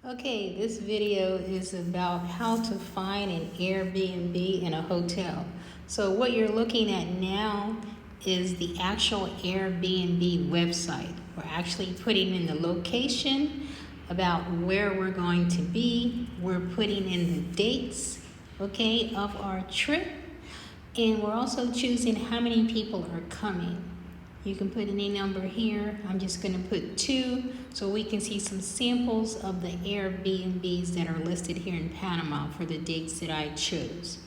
Okay, this video is about how to find an Airbnb in a hotel. So what you're looking at now is the actual Airbnb website. We're actually putting in the location about where we're going to be. We're putting in the dates, okay, of our trip. And we're also choosing how many people are coming. You can put any number here. I'm just going to put 2 so we can see some samples of the Airbnbs that are listed here in Panama for the dates that I chose.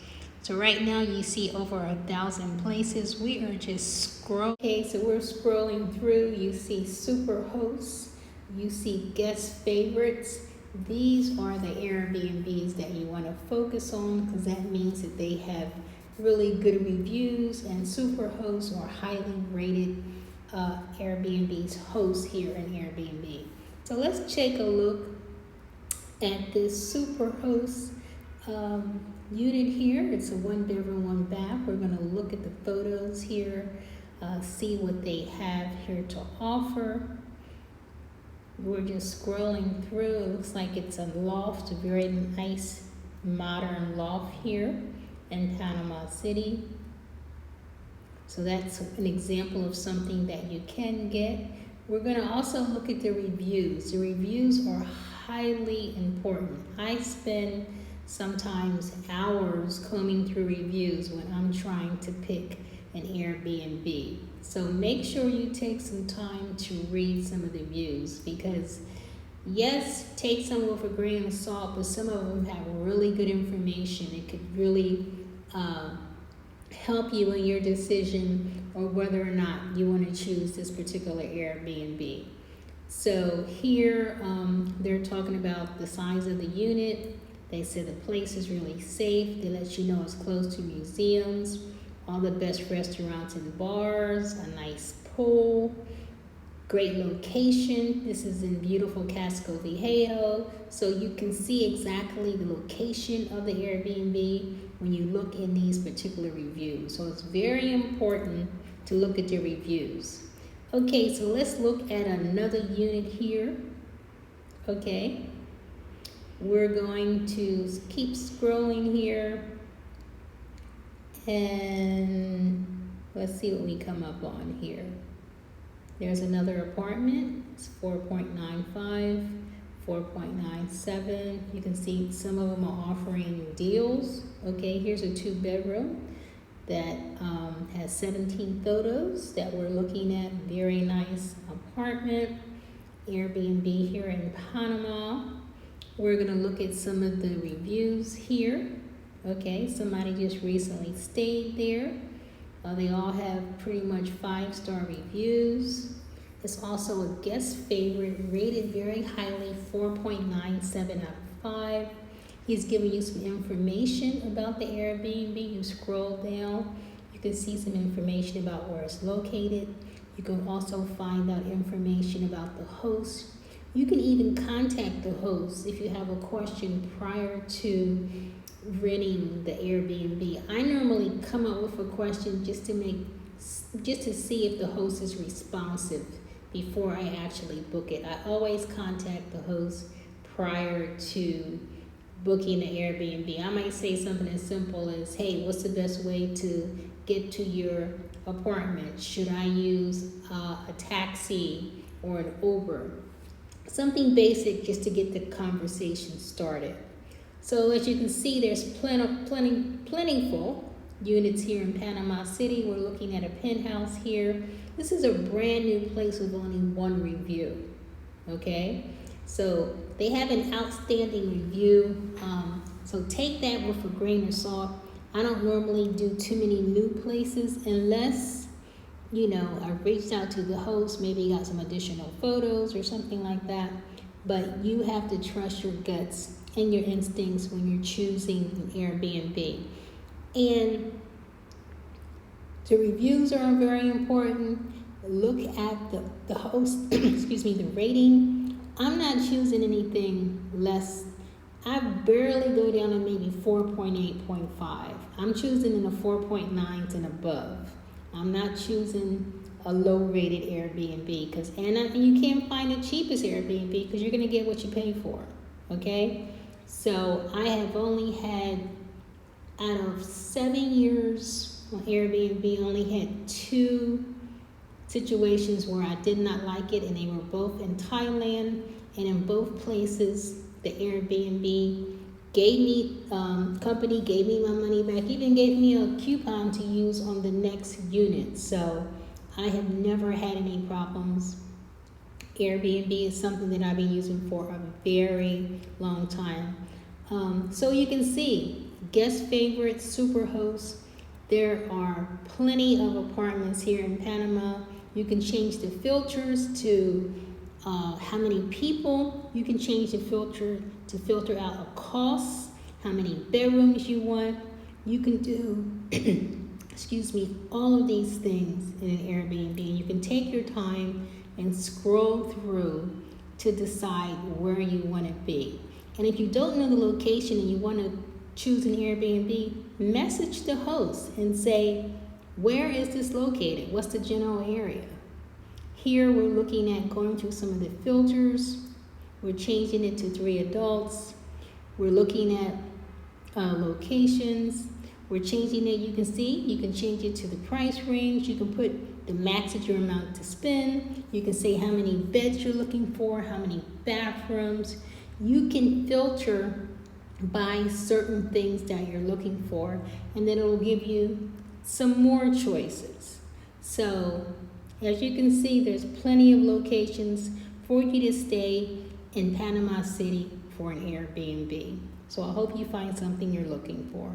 So right now you see over 1,000 places. We are just scrolling. Okay, so we're scrolling through. You see super hosts. You see guest favorites. These are the Airbnbs that you want to focus on because that means that they have really good reviews, and superhosts are highly rated Airbnb's hosts here in Airbnb. So let's take a look at this superhost unit here. It's a 1-bedroom, 1-bath. We're going to look at the photos here, see what they have here to offer. We're just scrolling through. It looks like it's a loft, a very nice modern loft here in Panama City. So that's an example of something that you can get. We're going to also look at the reviews. The reviews are highly important. I spend sometimes hours combing through reviews when I'm trying to pick an Airbnb. So make sure you take some time to read some of the reviews because yes, take some with a grain of salt, but some of them have really good information. It could really help you in your decision or whether or not you want to choose this particular Airbnb. So here they're talking about the size of the unit. They said the place is really safe. They let you know it's close to museums, all the best restaurants and bars, a nice pool, great location. This is in beautiful Casco Viejo. So you can see exactly the location of the Airbnb when you look in these particular reviews. So it's very important to look at your reviews. Okay, so let's look at another unit here. Okay, we're going to keep scrolling here and let's see what we come up on here. There's another apartment. It's 4.95, 4.97. You can see some of them are offering deals. Okay, here's a 2-bedroom that has 17 photos that we're looking at. Very nice apartment. Airbnb here in Panama. We're going to look at some of the reviews here. Okay, somebody just recently stayed there. They all have pretty much 5-star reviews. It's also a guest favorite, rated very highly, 4.97 out of 5. He's giving you some information about the Airbnb. You scroll down, you can see some information about where it's located. You can also find out information about the host. You can even contact the host if you have a question prior to renting the Airbnb. I normally come up with a question just to see if the host is responsive before I actually book it. I always contact the host prior to booking the Airbnb. I might say something as simple as, hey, what's the best way to get to your apartment? Should I use a taxi or an Uber? Something basic just to get the conversation started. So as you can see, there's plentiful units here in Panama City. We're looking at a penthouse here. This is a brand new place with only 1 review. Okay, so they have an outstanding review. So take that with a grain of salt. I don't normally do too many new places unless, I reached out to the host, maybe got some additional photos or something like that. But you have to trust your guts and your instincts when you're choosing an Airbnb. And the reviews are very important. Look at the host, excuse me, the rating. I'm not choosing anything less. I barely go down to maybe 4.8.5. I'm choosing in the 4.9s and above. I'm not choosing a low-rated Airbnb and you can't find the cheapest Airbnb because you're going to get what you pay for. okay? So I have only had, out of 7 years on Airbnb, only had 2 situations where I did not like it, and they were both in Thailand, and in both places the Airbnb company gave me my money back, even gave me a coupon to use on the next unit. So I have never had any problems. Airbnb is something that I've been using for a very long time. So you can see guest favorites, superhosts. There are plenty of apartments here in Panama. You can change the filters to how many people. You can change the filter to filter out a cost, how many bedrooms you want. You can do, excuse me, all of these things in an Airbnb. And you can take your time and scroll through to decide where you want to be. And if you don't know the location and you want to choose an Airbnb, message the host and say, where is this located? What's the general area? Here we're looking at going through some of the filters. We're changing it to 3 adults. We're looking at locations. We're changing it, you can see, you can change it to the price range. You can put the max that your amount to spend. You can say how many beds you're looking for, how many bathrooms. You can filter by certain things that you're looking for, and then it'll give you some more choices. So as you can see, there's plenty of locations for you to stay in Panama City for an Airbnb. So I hope you find something you're looking for.